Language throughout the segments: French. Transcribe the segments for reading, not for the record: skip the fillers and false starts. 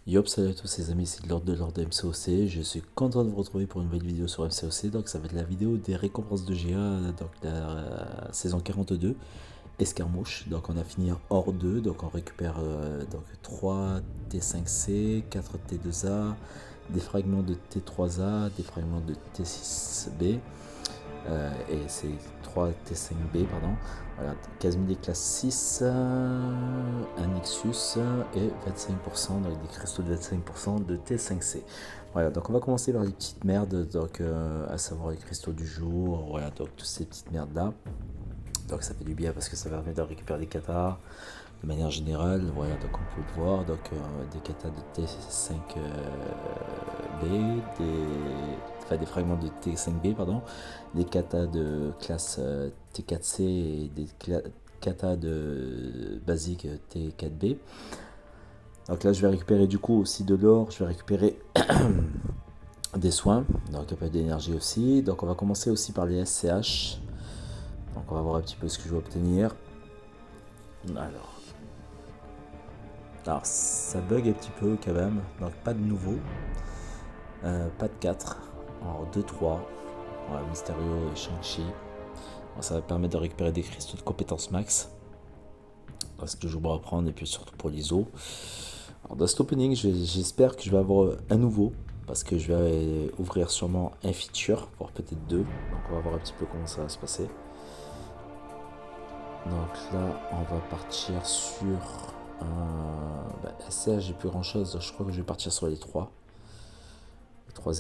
Yop, salut à tous les amis, c'est Lord de MCOC. Je suis content de vous retrouver pour une nouvelle vidéo sur MCOC. Donc, ça va être la vidéo des récompenses de GA, donc la saison 42, Escarmouche. Donc, on a fini hors 2, donc on récupère donc 3 T5C, 4 T2A, des fragments de T3A, des fragments de T6B. Et c'est 3 T5B, pardon. Voilà, Casimir classe 6, un Nexus et 25%, donc des cristaux de 25% de T5C. Voilà, donc on va commencer par les petites merdes, donc à savoir les cristaux du jour, voilà, donc toutes ces petites merdes là. Donc ça fait du bien parce que ça permet de récupérer des katas de manière générale. Voilà, donc on peut le voir, donc des katas de T5B, des fragments de T5B, pardon, des katas de classe T4C et des katas de basique T4B. Donc là je vais récupérer du coup aussi de l'or, je vais récupérer des soins, donc un peu d'énergie aussi. Donc on va commencer aussi par les SCH. Donc on va voir un petit peu ce que je vais obtenir. Alors ça bug un petit peu quand même, donc pas de nouveau, pas de 4, alors 2-3, voilà, Mysterio et Shang-Chi. Ça va permettre de récupérer des cristaux de compétences max. C'est toujours bon à prendre, et puis surtout pour l'ISO. Alors dans cet opening, j'espère que je vais avoir un nouveau, parce que je vais ouvrir sûrement un feature, voire peut-être deux. Donc on va voir un petit peu comment ça va se passer. Donc là, on va partir sur SCH, j'ai plus grand chose, je crois que je vais partir sur les 3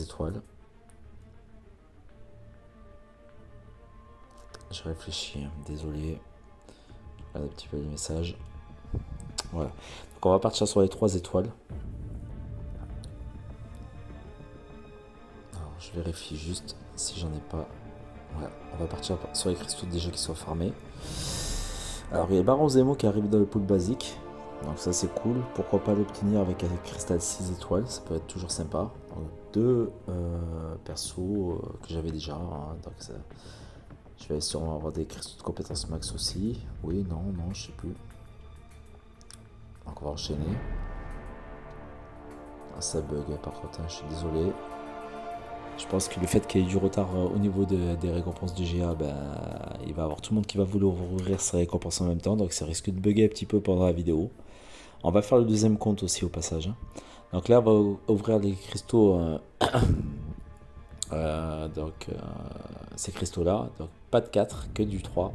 étoiles. Je réfléchis, désolé. Un petit peu les messages. Voilà. Donc on va partir sur les 3 étoiles. Alors je vérifie juste si j'en ai pas. Voilà. On va partir sur les cristaux déjà qui soient farmés. Alors il y a Baron Zemo qui arrive dans le pool basique. Donc ça c'est cool. Pourquoi pas l'obtenir avec un cristal 6 étoiles. Ça peut être toujours sympa. Donc 2 persos que j'avais déjà. Hein. Donc ça, je vais sûrement avoir des cristaux de compétences max aussi. Oui, non, je sais plus. Donc on va enchaîner. Ah, ça bug par contre, hein, je suis désolé. Je pense que le fait qu'il y ait du retard au niveau des récompenses du GA, il va y avoir tout le monde qui va vouloir ouvrir ses récompenses en même temps, donc ça risque de bugger un petit peu pendant la vidéo. On va faire le deuxième compte aussi au passage. Hein. Donc là, on va ouvrir les cristaux, ces cristaux là, donc pas de 4, que du 3.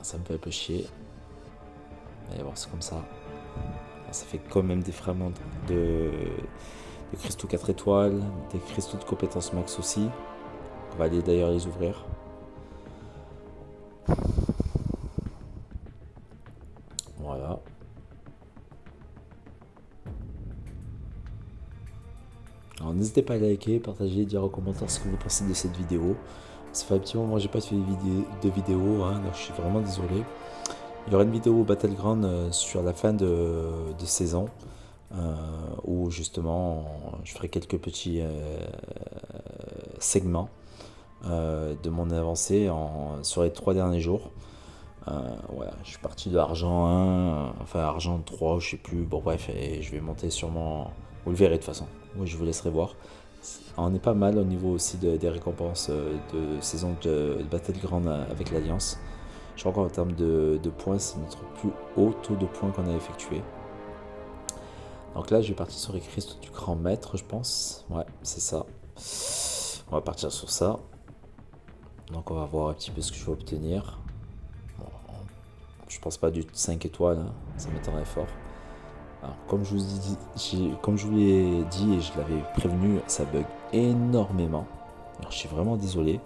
Ça me fait un peu chier. Mais bon, c'est comme ça. Ça fait quand même des fragments de cristaux 4 étoiles, des cristaux de compétences max aussi. On va aller d'ailleurs les ouvrir. Voilà. Alors n'hésitez pas à liker, partager, dire en commentaire ce que vous pensez de cette vidéo. Ça fait un petit moment que j'ai pas fait de vidéo, hein, donc je suis vraiment désolé. Il y aura une vidéo Battleground sur la fin de saison, où justement je ferai quelques petits segments de mon avancée sur les 3 derniers jours. Voilà, je suis parti de argent 1, enfin argent 3, je sais plus, bon bref, et je vais monter sûrement, vous le verrez de toute façon, moi je vous laisserai voir. On est pas mal au niveau aussi des récompenses de saison de Battleground avec l'Alliance. Je crois qu'en termes de points, c'est notre plus haut taux de points qu'on a effectué. Donc là, je vais partir sur les cristaux du grand maître, je pense. Ouais, c'est ça. On va partir sur ça. Donc on va voir un petit peu ce que je vais obtenir. Bon, je pense pas du 5 étoiles, hein. Ça m'étonnerait fort. Alors, comme je vous l'ai dit et je l'avais prévenu, ça bug énormément. Alors je suis vraiment désolé.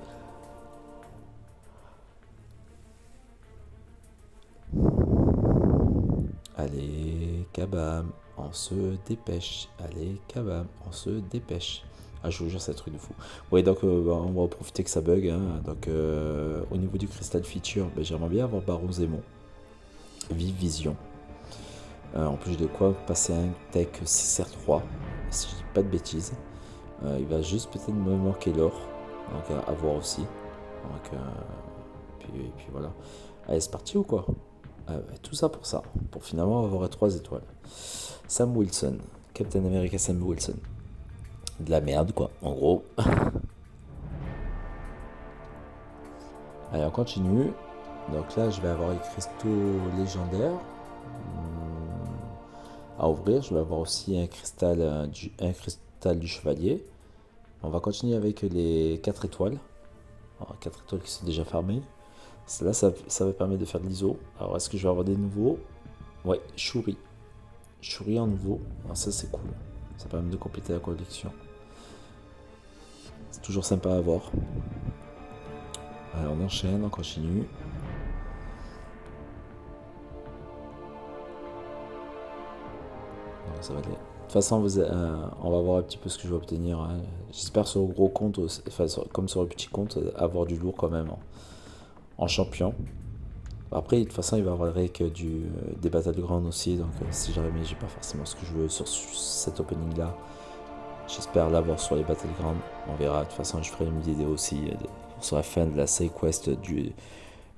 Allez, kabam, on se dépêche. Allez, kabam, on se dépêche. Ah, je vous jure, c'est un truc de fou. Ouais, donc on va profiter que ça bug. Hein. Donc, au niveau du Crystal Feature, j'aimerais bien avoir Baron Zemo. Vive Vision. En plus de quoi, passer un tech 6R3, si je dis pas de bêtises. Il va juste peut-être me manquer l'or. Donc, à voir aussi. Donc, puis voilà. Allez, c'est parti ou quoi? Tout ça pour ça. Pour finalement avoir 3 étoiles. Sam Wilson. Captain America Sam Wilson. De la merde, quoi, en gros. Allez, on continue. Donc là, je vais avoir les cristaux légendaires à ouvrir. Je vais avoir aussi un cristal du chevalier. On va continuer avec les 4 étoiles. Alors, 4 étoiles qui sont déjà fermées. Là, ça va permettre de faire de l'ISO. Alors, est-ce que je vais avoir des nouveaux? Ouais, Shuri. Shuri en nouveau. Alors, ça, c'est cool. Ça permet de compléter la collection. C'est toujours sympa à voir. Alors, on enchaîne, on continue. Donc, ça va aller. De toute façon, on va voir un petit peu ce que je vais obtenir. Hein. J'espère sur le gros compte, comme sur le petit compte, avoir du lourd quand même en champion. Après, de toute façon, il va y avoir le rake des Battlegrounds aussi. Donc, si jamais j'ai pas forcément ce que je veux sur cet opening là, j'espère l'avoir sur les Battlegrounds. On verra. De toute façon, je ferai une vidéo aussi sur la fin de la side quest du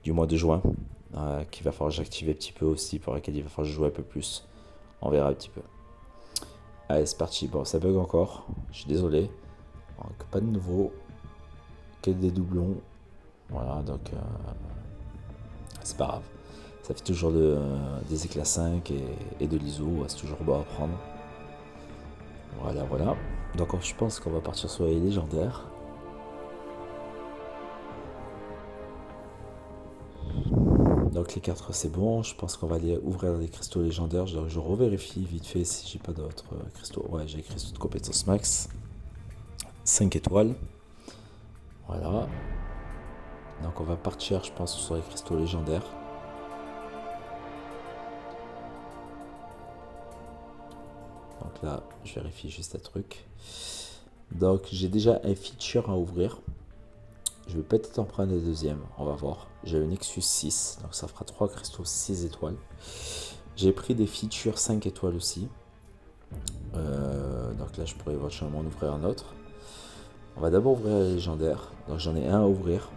mois de juin. Qu'il va falloir que j'active un petit peu aussi. Pour laquelle il va falloir que je joue un peu plus. On verra un petit peu. Allez, c'est parti. Bon, ça bug encore. Je suis désolé. Donc, pas de nouveau. Que des doublons. Voilà, donc c'est pas grave. Ça fait toujours des éclats 5 et de l'ISO. C'est toujours bon à prendre. Voilà, voilà. Donc, je pense qu'on va partir sur les légendaires. Donc les 4 c'est bon, je pense qu'on va aller ouvrir les cristaux légendaires. Je revérifie vite fait si j'ai pas d'autres cristaux. Ouais, j'ai les cristaux de compétence max. 5 étoiles. Voilà. Donc on va partir, je pense, sur les cristaux légendaires. Donc là, je vérifie juste un truc. Donc j'ai déjà un feature à ouvrir. Je vais peut-être en prendre le deuxième, on va voir. J'ai le Nexus 6, donc ça fera 3 cristaux 6 étoiles. J'ai pris des features 5 étoiles aussi. Donc là, je pourrais éventuellement en ouvrir un autre. On va d'abord ouvrir les légendaires. Donc j'en ai un à ouvrir.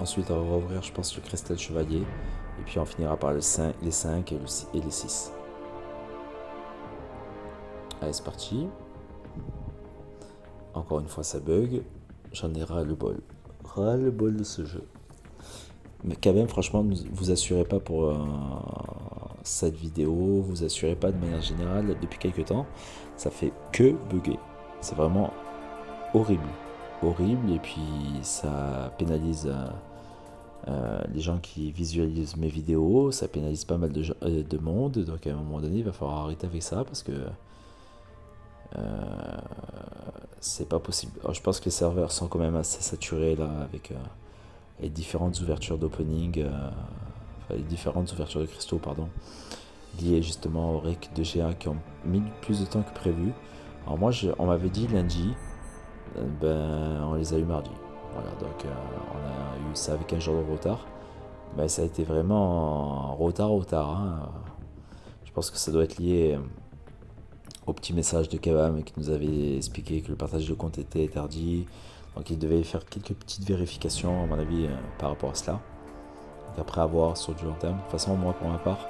Ensuite, on va ouvrir, je pense, le cristal chevalier. Et puis on finira par les 5 et les 6. Allez, c'est parti. Encore une fois, ça bug. J'en ai ras le bol. Ras le bol de ce jeu. Mais quand même, franchement, ne vous assurez pas pour cette vidéo, vous assurez pas de manière générale, depuis quelques temps, ça fait que bugger. C'est vraiment horrible. Horrible, et puis ça pénalise les gens qui visualisent mes vidéos, ça pénalise pas mal de monde, donc à un moment donné, il va falloir arrêter avec ça parce que c'est pas possible. Alors, je pense que les serveurs sont quand même assez saturés là avec les différentes ouvertures d'opening, les différentes ouvertures de cristaux, pardon, liées justement au rec de GA qui ont mis plus de temps que prévu. Alors moi, on m'avait dit lundi, on les a eu mardi. Voilà, donc on a eu ça avec un jour de retard. Mais ça a été vraiment retard. Hein. Je pense que ça doit être lié au petit message de Kabam qui nous avait expliqué que le partage de compte était interdit. Donc il devait faire quelques petites vérifications, à mon avis, par rapport à cela. Donc après avoir sur du long terme. De toute façon, moi pour ma part,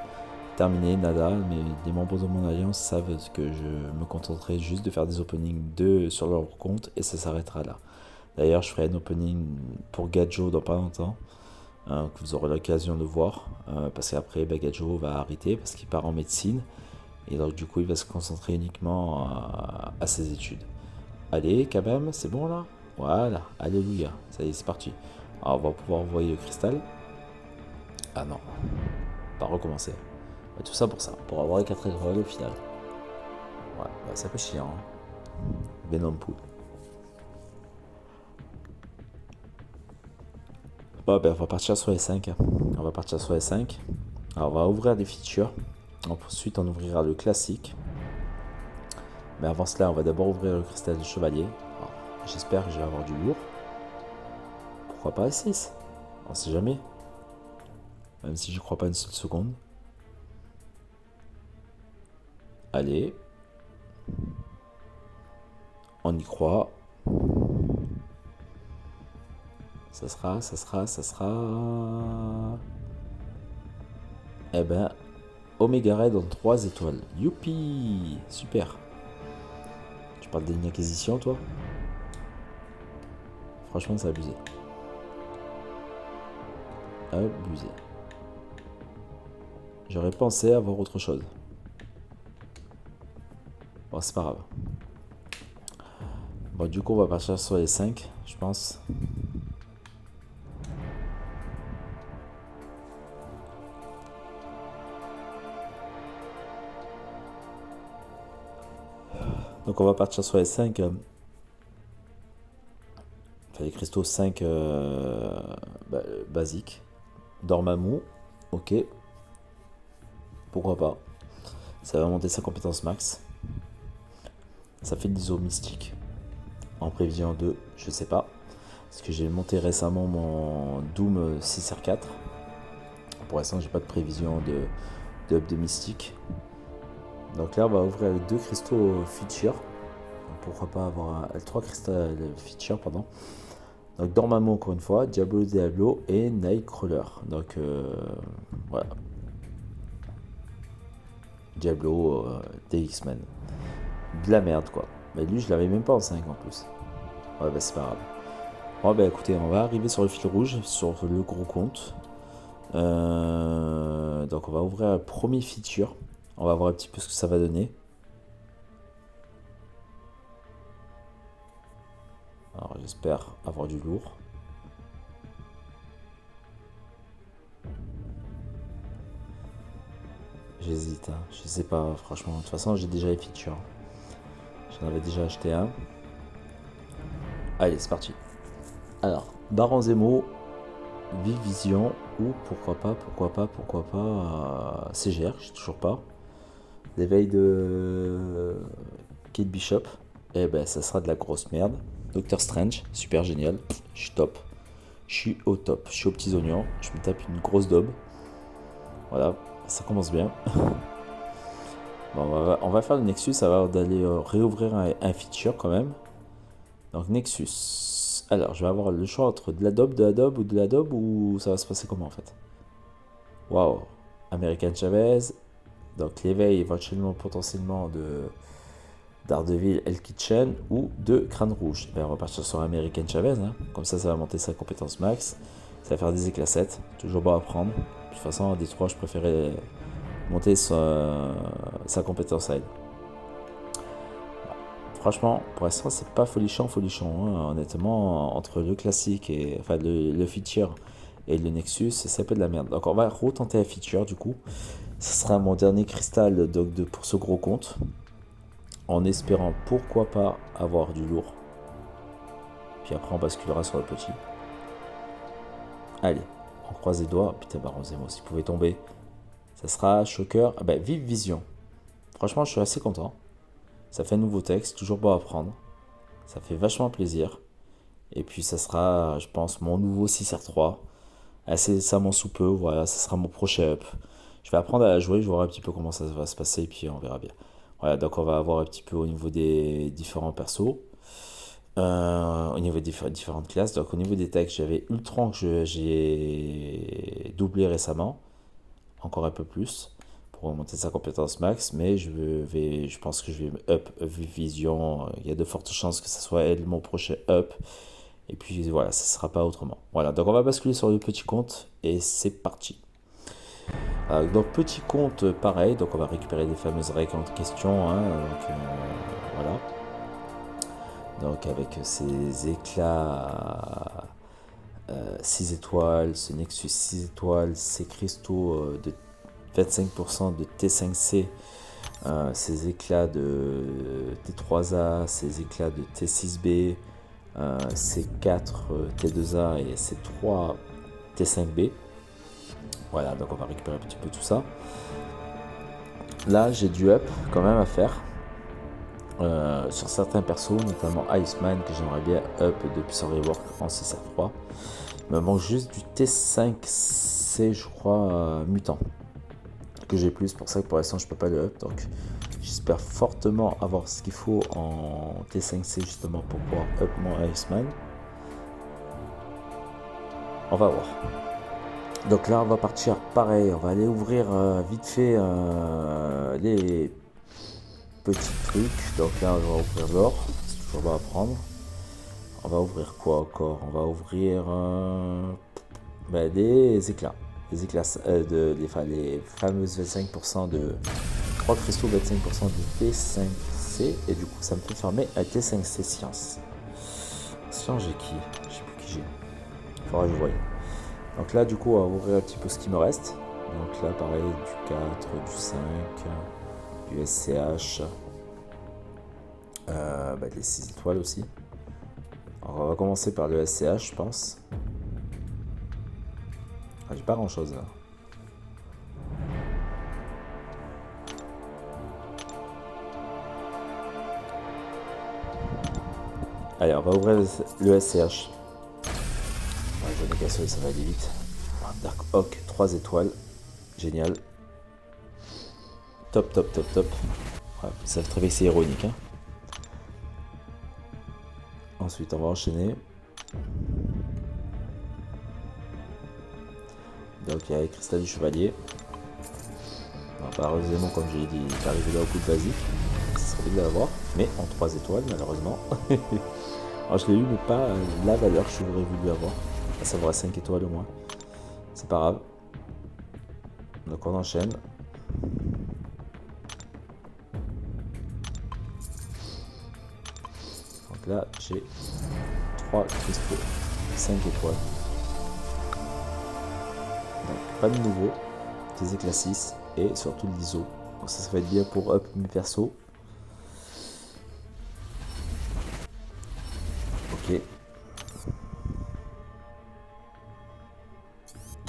terminé, nada, mais les membres de mon alliance savent que je me contenterai juste de faire des openings sur leur compte et ça s'arrêtera là. D'ailleurs, je ferai un opening pour Gadjo dans pas longtemps, que vous aurez l'occasion de voir, parce qu'après, Gadjo va arrêter parce qu'il part en médecine et donc du coup, il va se concentrer uniquement à ses études. Allez, quand même, c'est bon là? Voilà, alléluia, ça y est, c'est parti. Alors, on va pouvoir envoyer le cristal. Ah non, pas recommencer. Et tout ça pour ça, pour avoir les 4 étoiles au final. Ouais, c'est un peu chiant. Hein. Venom Pool. On va partir sur les 5. On va partir sur les 5. Alors, on va ouvrir des features. Ensuite, on ouvrira le classique. Mais avant cela, on va d'abord ouvrir le cristal du chevalier. J'espère que je vais avoir du lourd. Pourquoi pas les 6? On sait jamais. Même si je crois pas une seule seconde. Allez. On y croit. Ça sera. Eh ben, Omega Red en 3 étoiles. Youpi! Super. Tu parles d'une acquisition, toi? Franchement, c'est abusé. Abusé. J'aurais pensé avoir autre chose. Bon, c'est pas grave. Bon, du coup, on va partir sur les 5, je pense. Donc, on va partir sur les 5. Enfin, les cristaux 5 basiques. Dormammu, ok. Pourquoi pas. Ça va monter sa compétence max. Ça fait de l'ISO mystique. En prévision 2, je sais pas. Parce que j'ai monté récemment mon Doom 6R4. Pour l'instant, j'ai pas de prévision de up de mystique. Donc là, on va ouvrir avec 2 cristaux feature. Pourquoi pas avoir 3 cristaux feature, pardon. Donc Dormammu encore une fois, Diablo et Nightcrawler. Donc voilà. Diablo des X-Men. De la merde quoi. Mais lui je l'avais même pas en 5 en plus. Ouais bah c'est pas grave. Bon bah écoutez, on va arriver sur le fil rouge, sur le gros compte. Donc on va ouvrir le premier feature. On va voir un petit peu ce que ça va donner. Alors j'espère avoir du lourd. J'hésite, hein. Je sais pas franchement. De toute façon j'ai déjà les features. J'en avais déjà acheté un. Allez c'est parti. Alors, Baron Zemo, Vive Vision ou pourquoi pas CGR, je sais toujours pas. L'éveil de Kate Bishop, eh ben ça sera de la grosse merde. Doctor Strange, super génial, je suis top. Je suis au top, je suis aux petits oignons, je me tape une grosse daube. Voilà, ça commence bien. Bon, on va faire le Nexus, ça va d'aller réouvrir un feature quand même. Donc Nexus. Alors, je vais avoir le choix entre de l'Adobe ou de l'Adobe ou ça va se passer comment en fait? Waouh. American Chavez. Donc l'éveil éventuellement potentiellement de Daredevil El Kitchen ou de Crâne Rouge. Ben, on va partir sur American Chavez. Hein. Comme ça va monter sa compétence max. Ça va faire des éclats 7. Toujours bon à prendre. De toute façon, des 3, je préférais monter sa compétence à elle. Franchement, pour l'instant, c'est pas folichon. Hein. Honnêtement, entre le classique et enfin le feature et le Nexus, c'est un peu de la merde. Donc, on va retenter la feature du coup. Ce sera mon dernier cristal pour ce gros compte. En espérant pourquoi pas avoir du lourd. Puis après, on basculera sur le petit. Allez, on croise les doigts. Putain, Baron Zemo, s'il pouvait tomber, ça sera Shocker. Ah bah, Vive Vision. Franchement, je suis assez content. Ça fait un nouveau texte, toujours beau à prendre. Ça fait vachement plaisir. Et puis ça sera, je pense, mon nouveau 6R3. Assez décemment sous peu, voilà, ça sera mon prochain up. Je vais apprendre à la jouer, je vais voir un petit peu comment ça va se passer, et puis on verra bien. Voilà, donc on va avoir un petit peu au niveau des différents persos. Au niveau des différentes classes. Donc au niveau des textes, j'avais Ultron que j'ai doublé récemment. Encore un peu plus pour augmenter sa compétence max, mais je pense que je vais up Vision. Il y a de fortes chances que ce soit elle mon prochain up. Et puis voilà, ça ne sera pas autrement. Voilà, donc on va basculer sur le petit compte et c'est parti. Donc petit compte, pareil, donc on va récupérer les fameuses règles en question. Hein, voilà. Donc avec ces éclats 6 étoiles, ce Nexus 6 étoiles, ces cristaux de 25% de T5C, ces éclats de T3A, ces éclats de T6B, ces 4 T2A et ces 3 T5B. Voilà, donc on va récupérer un petit peu tout ça. Là, j'ai du up quand même à faire. Sur certains persos, notamment Iceman que j'aimerais bien up depuis son rework en 6R3. Il me manque juste du T5C, je crois, mutant que j'ai plus. Pour ça que pour l'instant je peux pas le up. Donc j'espère fortement avoir ce qu'il faut en T5C justement pour pouvoir up mon Iceman. On va voir. Donc là, on va partir pareil. On va aller ouvrir vite fait les petits trucs. Donc là, on va ouvrir l'or. C'est toujours bon à prendre. On va ouvrir quoi encore? On va ouvrir des éclats. Les éclats les fameuses 25% de 3 cristaux, 25% de T5C. Et du coup, ça me fait fermer à T5C Science. Science, j'ai qui? Je sais plus qui j'ai. Il faudra que je voie. Donc là, du coup, on va ouvrir un petit peu ce qui me reste. Donc là, pareil, du 4, du 5, du SCH, les 6 étoiles aussi. Alors, on va commencer par le SCH, je pense. Ah, j'ai pas grand chose là. Allez, on va ouvrir le SCH. Ouais, j'en ai qu'un seul, ça va aller vite. Dark Oak, 3 étoiles. Génial. Top, top, top, top. Ouais, vous savez très bien que c'est ironique. Hein. Ensuite, on va enchaîner. Donc, il y a les cristal du chevalier. Heureusement, comme je l'ai dit, il est arrivé là au coup de basique. Ça serait bien de l'avoir. Mais en 3 étoiles, malheureusement. Alors, je l'ai eu, mais pas la valeur que j'aurais voulu avoir. À savoir 5 étoiles au moins. C'est pas grave. Donc, on enchaîne. Donc là, j'ai 3 cristaux, 5 étoiles. Donc, pas de nouveau, des éclats 6 et surtout de l'ISO. Donc ça va être bien pour up mes persos. Ok.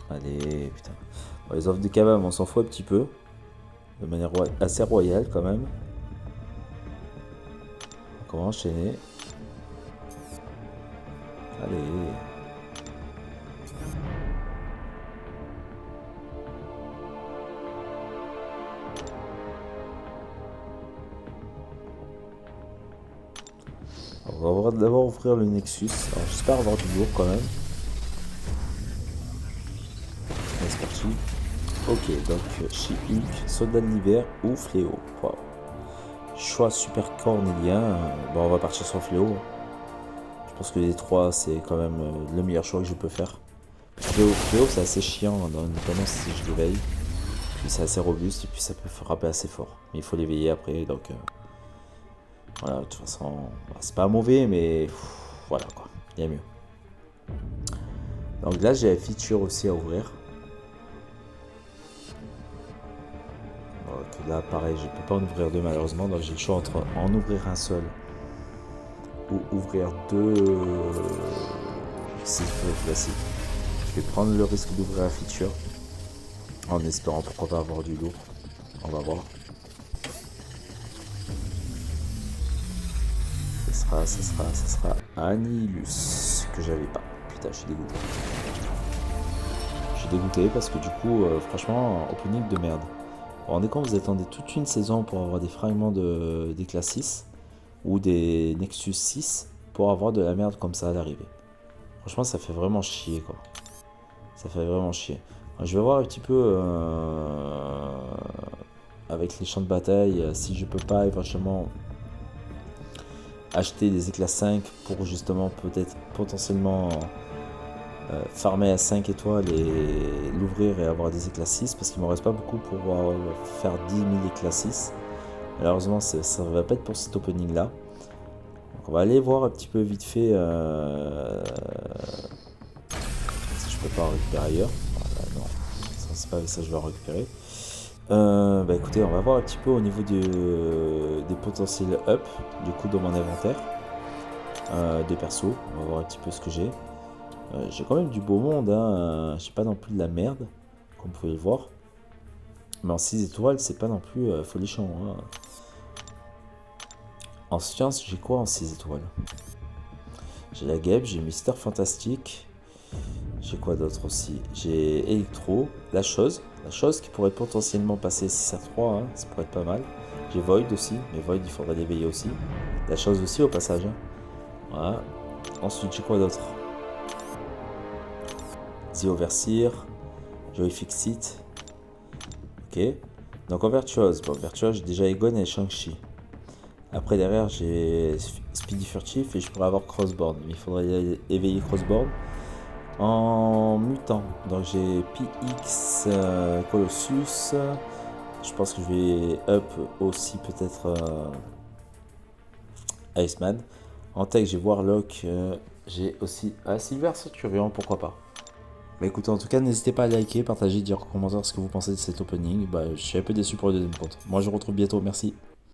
Allez, putain. Bon, les offres de Kabam, on s'en fout un petit peu. De manière assez royale quand même. Donc on va enchaîner. Allez. On va d'abord ouvrir le Nexus. Alors j'espère avoir du lourd quand même. Allez, c'est parti. Ok, donc She-Hulk, Soldat de l'hiver ou Fléau. Wow. Choix super cornélien. Bon, on va partir sur Fléau. Je pense que les trois, c'est quand même le meilleur choix que je peux faire. Fléau, c'est assez chiant, notamment si je l'éveille. Puis c'est assez robuste et puis ça peut frapper assez fort. Mais il faut l'éveiller après, donc voilà, de toute façon, c'est pas mauvais, mais voilà quoi, il y a mieux. Donc là, j'ai la feature aussi à ouvrir. Donc là, pareil, je peux pas en ouvrir deux malheureusement, donc j'ai le choix entre en ouvrir un seul ou ouvrir deux cycles classiques. Je vais prendre le risque d'ouvrir la feature en espérant pourquoi pas avoir du lourd. On va voir. Ça sera Annihilus que j'avais pas. Putain, je suis dégoûté. Je suis dégoûté parce que du coup, franchement, opening de merde. Vous vous rendez compte, vous attendez toute une saison pour avoir des fragments d'éclat 6 ou des Nexus 6 pour avoir de la merde comme ça à l'arrivée. Franchement, ça fait vraiment chier quoi. Ça fait vraiment chier. Alors, je vais voir un petit peu avec les champs de bataille si je peux pas éventuellement acheter des éclats 5 pour justement peut-être potentiellement farmer à 5 étoiles et l'ouvrir et avoir des éclats 6 parce qu'il ne me reste pas beaucoup pour faire 10 000 éclats 6. Malheureusement ça ne va pas être pour cet opening là. Donc on va aller voir un petit peu vite fait si je peux pas en récupérer ailleurs. Voilà, non, ça c'est pas avec ça que je vais en récupérer. Écoutez, on va voir un petit peu au niveau des potentiels up du coup dans mon inventaire de perso. On va voir un petit peu ce que j'ai. J'ai quand même du beau monde, hein. J'ai pas non plus de la merde, comme vous pouvez le voir. Mais en 6 étoiles, c'est pas non plus folichon. Hein. En science, j'ai quoi en 6 étoiles? J'ai la guêpe, j'ai Mister Fantastique. J'ai quoi d'autre aussi? J'ai Electro, la chose qui pourrait potentiellement passer 6 à 3, hein. Ça pourrait être pas mal. J'ai Void aussi, mais Void il faudra l'éveiller aussi. La chose aussi au passage. Hein. Voilà. Ensuite, j'ai quoi d'autre? The Overseer, Joey Fixit. Ok. Donc en Virtuose, bon, Virtuose, j'ai déjà Egon et Shang-Chi. Après, derrière, j'ai Speedy Furtif et je pourrais avoir Crossboard. Mais il faudrait éveiller Crossboard. En mutant, donc j'ai PX Colossus. Je pense que je vais up aussi peut-être Iceman. En tech, j'ai Warlock. J'ai aussi Silver Centurion, pourquoi pas. Bah écoutez, en tout cas, n'hésitez pas à liker, partager, dire en commentaire ce que vous pensez de cet opening. Bah, je suis un peu déçu pour le deuxième compte. Moi, je vous retrouve bientôt. Merci.